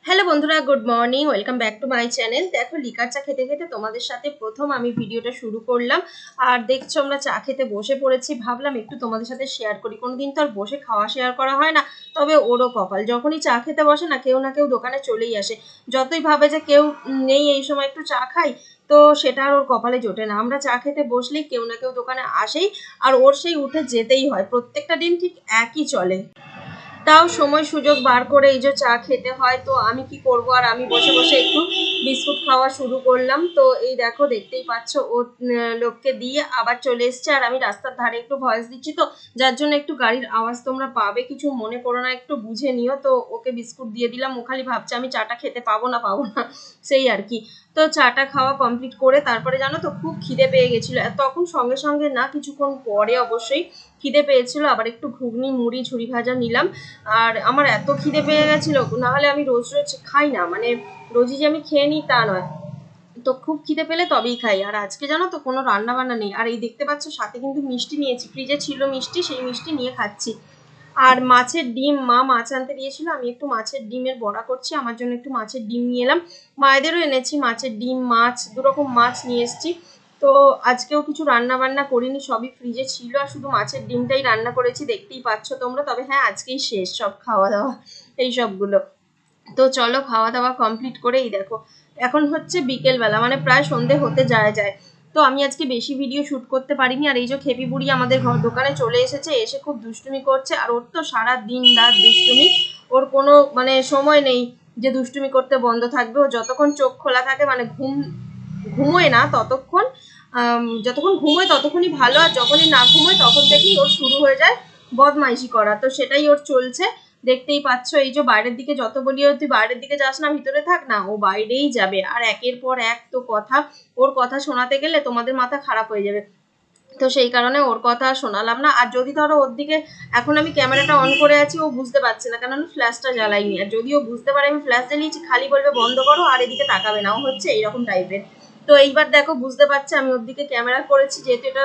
Hello বন্ধুরা, good morning, welcome back to my channel. দেখো, liquor চা খেতে খেতে তোমাদের সাথে প্রথম আমি ভিডিওটা শুরু করলাম। আর দেখছো আমরা চা খেতে বসে পড়েছি। ভাবলাম একটু তোমাদের সাথে শেয়ার করি। কোনোদিন তো আর বসে খাওয়া শেয়ার করা হয় না। তবে ওরও কপাল, যখনই চা খেতে বসে না কেউ দোকানে চলেই আসে। যতই ভাবে যে কেউ নেই এই সময় একটু চা খাই, তো সেটা আর ওর কপালে জোটে না। আমরা চা খেতে বসলেই কেউ না কেউ দোকানে আসেই, আর ওর সেই উঠে যেতেই হয়। প্রত্যেকটা দিন ঠিক একই চলে। তাও সময় সুযোগ বার করে এই যে চা খেতে হয়, তো আমি কি করব, আর আমি বসে বসে একটু বিস্কুট খাওয়া শুরু করলাম। তো এই দেখো, দেখতেই পাচ্ছ ও লোককে দিয়ে আবার চলে এসছে। আর আমি রাস্তার ধারে একটু ভয়েস দিচ্ছি, তো যার জন্য একটু গাড়ির আওয়াজ তোমরা পাবে, কিছু মনে করো না, একটু বুঝে নিও। তো ওকে বিস্কুট দিয়ে দিলাম। ও খালি ভাবছে আমি চাটা খেতে পাবো না সেই আর কি। তো চাটা খাওয়া কমপ্লিট করে তারপরে জানো তো খুব খিদে পেয়ে গেছিল। তখন সঙ্গে সঙ্গে না, কিছুক্ষণ পরে অবশ্যই খিদে পেয়েছিল। আবার একটু ঘুগনি মুড়ি ঝুড়ি ভাজা নিলাম। আর আমার এত খিদে পেয়ে গেছিল, নাহলে আমি রোজ রোজ খাই না, মানে রোজই যে আমি খেয়ে নিই তা নয়। তো খুব খিদে পেলে তবেই খাই। আর আজকে জানো তো কোনো রান্না বান্না নেই। আর এই দেখতে পাচ্ছ সাথে কিন্তু মিষ্টি নিয়েছি, ফ্রিজে ছিল মিষ্টি, সেই মিষ্টি নিয়ে খাচ্ছি। আর মাছের ডিম, মা মাছ আনতে দিয়েছিল, আমি একটু মাছের ডিমের বড়া করছি। আমার জন্য একটু মাছের ডিম নিয়ে এলাম। মায়েদেরও এনেছি মাছের ডিম, মাছ, দুরকম মাছ নিয়ে এসেছি। তো আজকেও কিছু রান্না বান্না করিনি, সবই ফ্রিজে ছিল। আর শুধু মাছের ডিমটাই রান্না করেছি, দেখতেই পাচ্ছ তোমরা। তবে হ্যাঁ, আজকেই শেষ সব খাওয়া দাওয়া এই সবগুলো। তো চলো, খাওয়া দাওয়া কমপ্লিট করে এই দেখো এখন হচ্ছে বিকেলবেলা, মানে প্রায় সন্ধে হতে যায়। তো আমি আজকে বেশি ভিডিও শ্যুট করতে পারিনি। আর এই যে খেপি বুড়ি আমাদের দোকানে চলে এসেছে, এসে খুব দুষ্টুমি করছে। আর ওর তো সারা দিন রাত দুষ্টুমি, ওর কোনো মানে সময় নেই যে দুষ্টুমি করতে বন্ধ থাকবে। ও যতক্ষণ চোখ খোলা থাকে, মানে ঘুমোয় না ততক্ষণ, যতক্ষণ ঘুমোয় ততক্ষণই ভালো। আর যখনই না ঘুমোয় তখন থেকেই ওর শুরু হয়ে যায় বদমাইশি করা। তো সেটাই ওর চলছে। দেখতেই পাচ্ছ, এই যে বাইরের দিকে যত বলি ও তুই বাইরের দিকে যাস না, ভিতরে থাক না, ও বাইরেই যাবে। আর একের পর এক তো কথা, ওর কথা শোনাতে গেলে তোমাদের মাথা খারাপ হয়ে যাবে। তো সেই কারণে ওর কথা শোনালাম না। আর যদি ধরো ওর দিকে, এখন আমি ক্যামেরাটা অন করে আছি, ও বুঝতে পারছে না, কেন আমি ফ্ল্যাশটা জ্বালাইনি। আর যদি ও বুঝতে পারে আমি ফ্ল্যাশ জ্বালিয়েছি, খালি বলবে বন্ধ করো, আর এদিকে তাকাবে না। ও হচ্ছে এইরকম টাইপের। তো এইবার দেখো, বুঝতে পারছে আমি ওর দিকে ক্যামেরা করেছি, যেহেতু এটা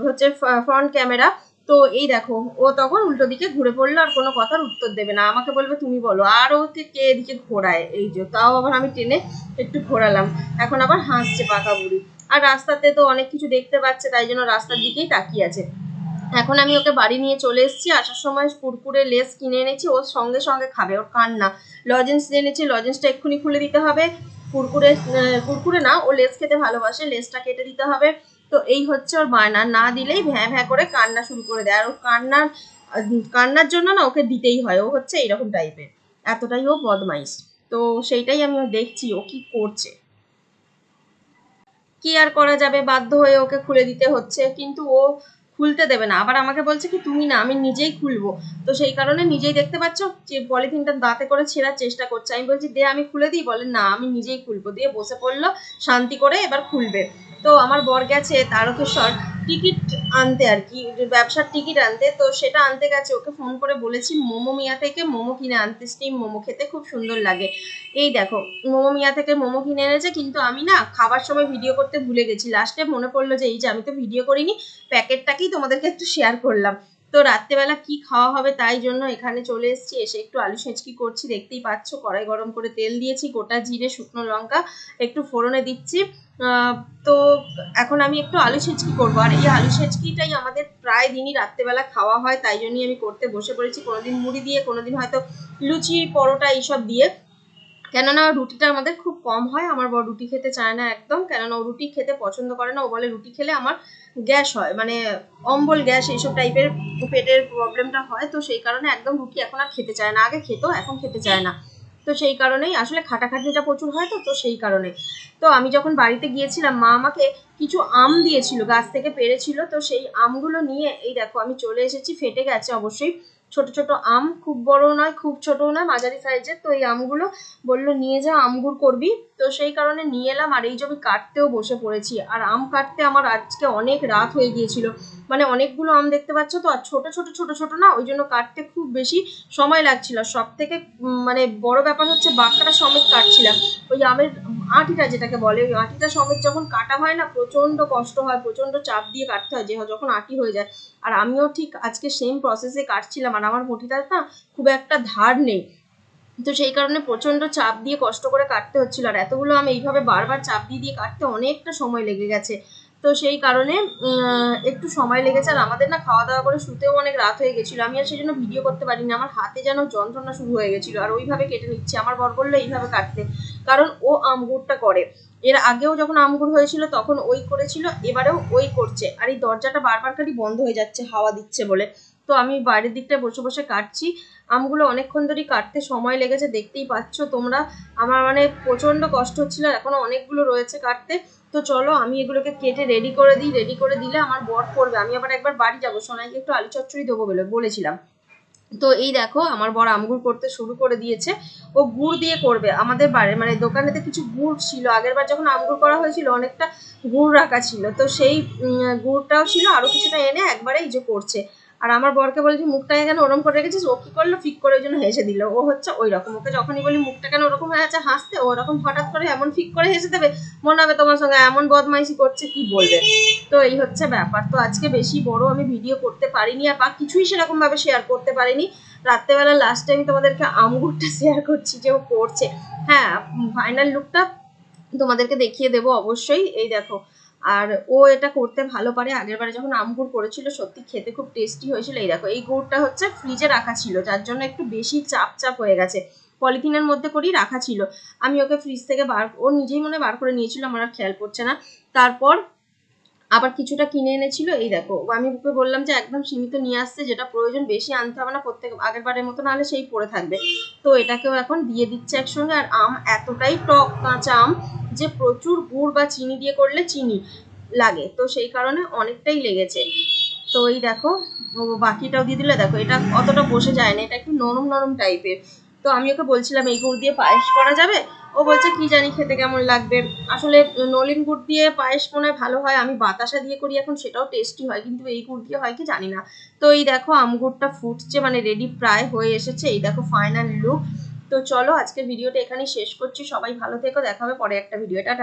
হচ্ছে ফ্রন্ট ক্যামেরা। তো এই দেখো, ও তখন উল্টো দিকে ঘুরে পড়লো, আর কোনো কথার উত্তর দেবে না, আমাকে বলবে তুমি বলো। আর ওকে কে এদিকে ঘোরায়, এই যে তাও আবার আমি টেনে একটু ঘোরালাম। এখন আবার হাসছে পাকা বুড়ি। আর রাস্তাতে তো অনেক কিছু দেখতে পাচ্ছে, তাই জন্য রাস্তার দিকেই তাকিয়ে আছে। এখন আমি ওকে বাড়ি নিয়ে চলে এসেছি। আসার সময় কুরকুরে লেস কিনে এনেছি, ওর সঙ্গে সঙ্গে খাবে, ওর কান্না। লজেন্স এনেছি, লজেন্সটা এক্ষুনি খুলে দিতে হবে। কুরকুরে, কুরকুরে না, ও লেস খেতে ভালোবাসে, লেসটা কেটে দিতে হবে। তো এই হচ্ছে ওর বায়না, না দিলেই ভ্যাঁ ভ্যাঁ করে কান্না শুরু করে দেয়। আর ওর কান্নার জন্য না ওকে দিতেই হয়। ও হচ্ছে এইরকম টাইপের, এতটাই ও বদমাইশ। তো সেইটাই আমি দেখছি ও কি করছে। কি আর করা যাবে, বাধ্য হয়ে ওকে খুলে দিতে হচ্ছে। কিন্তু ও খুলতে দেবে না, আবার আমাকে বলছে কি তুমি না, আমি নিজেই খুলবো। তো সেই কারণে নিজেই, দেখতে পাচ্ছ যে পলিথিনটা দাঁতে করে ছেঁড়ার চেষ্টা করছে। আমি বলছি দে আমি খুলে দিই, বলে না আমি নিজেই খুলবো। দিয়ে বসে পড়লো শান্তি করে, এবার খুলবে। তো আমার বর গেছে তারকেশ্বর টিকিট আনতে, আর কি ব্যবসার টিকিট আনতে। তো সেটা আনতে গেছে, ওকে ফোন করে বলেছি মোমো মিয়া থেকে মোমো কিনে আনতে, স্টিম মোমো খেতে খুব সুন্দর লাগে। এই দেখো, মোমো মিয়া থেকে মোমো কিনে এনেছে। কিন্তু আমি না খাবার সময় ভিডিও করতে ভুলে গেছি। লাস্টে মনে পড়লো যে এই যে আমি তো ভিডিও করিনি, প্যাকেটটাকেই তোমাদেরকে একটু শেয়ার করলাম। তো রাত্রেবেলা কি খাওয়া হবে, তাই জন্য এখানে চলে এসেছি। এসে একটু আলু সেঁচকি করছি, দেখতেই পাচ্ছ। কড়াই গরম করে তেল দিয়েছি, গোটা জিরে শুকনো লঙ্কা একটু ফোড়নে দিচ্ছি। তো এখন আমি একটু আলু সেঁচকি করবো। আর এই আলু সেঁচকিটাই আমাদের প্রায় দিনই রাত্রেবেলা খাওয়া হয়, তাই জন্যই আমি করতে বসে পড়েছি। কোনোদিন মুড়ি দিয়ে, কোনোদিন হয়তো লুচি পরোটা এইসব দিয়ে। কেননা রুটিটা আমাদের খুব কম হয়, আমার বর রুটি খেতে চায় না একদম। কেননা ও রুটি খেতে পছন্দ করে না, ও বলে রুটি খেলে আমার গ্যাস হয়, মানে অম্বল গ্যাস এইসব টাইপের পেটের প্রবলেমটা হয়। তো সেই কারণে একদম রুটি এখন আর খেতে চায় না, আগে খেত এখন খেতে চায় না। তো সেই কারণেই আসলে খাটাখাটনিটা প্রচুর হয়। তো সেই কারণে। তো আমি যখন বাড়িতে গিয়েছিলাম, মা আমাকে কিছু আম দিয়েছিল, গাছ থেকে পেড়েছিল। তো সেই আমগুলো নিয়ে এই দেখো আমি চলে এসেছি। ফেটে গেছে অবশ্যই, ছোট ছোট আম, খুব বড় নয় খুব ছোটও নয়, মাঝারি সাইজের। তো এই আমগুলো বললো নিয়ে যা, আমগুর করবি। তো সেই কারণে নিয়ে এলাম। আর এই যে আমি কাটতেও বসে পড়েছি। আর আম কাটতে আমার আজকে অনেক রাত হয়ে গিয়েছিল, মানে অনেকগুলো আম দেখতে পাচ্ছ তো। আর ছোট ছোট ছোট ছোট না, ওই জন্য কাটতে খুব বেশি সময় লাগছিল। সব থেকে মানে বড় ব্যাপার হচ্ছে বাঁকড়া সমেত কাটছিলাম। ওই আমের আঁটিটা যেটাকে বলে, ওই আঁটিটা সমেত যখন কাটা হয় না, প্রচন্ড কষ্ট হয়, প্রচন্ড চাপ দিয়ে কাটতে হয়, যে যখন আঁটি হয়ে যায়। আর আমিও ঠিক আজকে সেম প্রসেসে কাটছিলাম। আর আমার বটিটা না খুব একটা ধার নেই, তো সেই কারণে প্রচন্ড চাপ দিয়ে কষ্ট করে কাটতে হচ্ছিল, আর এতগুলো আম এইভাবে বারবার চাপ দিয়ে দিয়ে কাটতে অনেকটা সময় লেগে গেছে। তো সেই কারণে একটু সময় লেগেছে, আর আমাদের না খাওয়া দাওয়া করে শুতেও অনেক রাত হয়ে গেছিলো। আমি আর সেই জন্য ভিডিও করতে পারিনি, আমার হাতে যেন যন্ত্রণা শুরু হয়ে গেছিলো, আর ওইভাবে কেটে নিচ্ছে। আমার বর বললো এইভাবে কাটতে, কারণ ও আমগুরটা করে। এর আগেও যখন আমগুর হয়েছিল তখন ওই করেছিল, এবারেও ওই করছে। আর এই দরজাটা বারবার খালি বন্ধ হয়ে যাচ্ছে হাওয়া দিচ্ছে বলে। তো আমি বাইরের দিকটায় বসে বসে কাটছি। আমগুলো অনেকক্ষণ ধরেই কাটতে সময় লেগেছে, দেখতেই পাচ্ছ তোমরা। আমার মানে প্রচন্ড কষ্ট হচ্ছিল, এখনো অনেকগুলো রয়েছে কাটতে। তো চলো আমি এগুলোকে কেটে রেডি করে দিই, রেডি করে দিলে আমার বর করবে। আমি আবার একবার বাড়ি যাবো, সোনাইকে একটু আলু চচ্চড়ি দেবো বলেছিলাম। তো এই দেখো আমার বর আমগুর করতে শুরু করে দিয়েছে। ও গুড় দিয়ে করবে। আমাদের বাড়ি মানে দোকানেতে কিছু গুড় ছিল, আগের বার যখন আমগুর করা হয়েছিল অনেকটা গুড় রাখা ছিল, তো সেই গুড়টাও ছিল, আরো কিছুটা এনে একবারে এই যে করছে। আর আমার বরকে বলছি মুখটাকে কেন ওরম করে রেখেছিস, ও কি করলো ফিক করে ওই জন্য হেসে দিল। ও হচ্ছে ওই রকম, ওকে যখনই বলি মুখটা কেন ওরকম হয়ে আছে হাসতে, ও ওরকম হঠাৎ করে এমন ফিক করে হেসে দেবে, মনে হবে তোমার সঙ্গে এমন বদমাইশি করছে কি বলবে। তো এই হচ্ছে ব্যাপার। তো আজকে বেশি বড় আমি ভিডিও করতে পারিনি, আর বা কিছুই সেরকম ভাবে শেয়ার করতে পারিনি। রাত্রেবেলা লাস্টে আমি তোমাদেরকে আমগুরটা শেয়ার করছি যে ও করছে। হ্যাঁ, ফাইনাল লুকটা তোমাদেরকে দেখিয়ে দেবো অবশ্যই। এই দেখো, আর ও এটা করতে ভালো পারে। আগের বারে যখন আমগুর করেছিল সত্যি খেতে খুব টেস্টি হয়েছিল। এই দেখো, এই গুড়টা হচ্ছে ফ্রিজে রাখা ছিল, যার জন্য একটু বেশি চাপ চাপ হয়ে গেছে। পলিথিনের মধ্যে করেই রাখা ছিল। আমি ওকে ফ্রিজ থেকে ও নিজেই মনে বার করে নিয়েছিল, আমার আর খেয়াল পড়ছে না। তারপর আবার কিছুটা কিনে এনেছিল। এই দেখো, আমি ওকে বললাম যে একদম সীমিত নিয়ে আসতে, যেটা প্রয়োজন, বেশি আনতে হবে না, প্রত্যেক আগের বারের মতো, নাহলে সেই পড়ে থাকবে। তো এটাকেও এখন দিয়ে দিচ্ছে একসঙ্গে। আর আম এতটাই টক কাঁচা আম যে প্রচুর গুড় বা চিনি দিয়ে করলে চিনি লাগে, তো সেই কারণে অনেকটাই লেগেছে। তো এই দেখো, ও বাকিটাও দিয়ে দিলে। দেখো এটা অতটা বসে যায় না, এটা একটু নরম নরম টাইপের। তো আমি ওকে বলছিলাম এই গুড় দিয়ে পায়েস করা যাবে, ও বলছে কি জানি খেতে কেমন লাগবে। আসলে নলেন গুড় দিয়ে পায়েস মনে হয় ভালো হয়, আমি বাতাসা দিয়ে করি এখন, সেটাও টেস্টি হয়, কিন্তু এই গুড় দিয়ে হয় কি জানি না। তো এই দেখো আমগুড়টা ফুটছে, মানে রেডি প্রায় হয়ে এসেছে। এই দেখো ফাইনাল লুক। তো চলো আজকের ভিডিওটা এখানেই শেষ করছি। সবাই ভালো থেকো, দেখা হবে পরে একটা ভিডিওটা।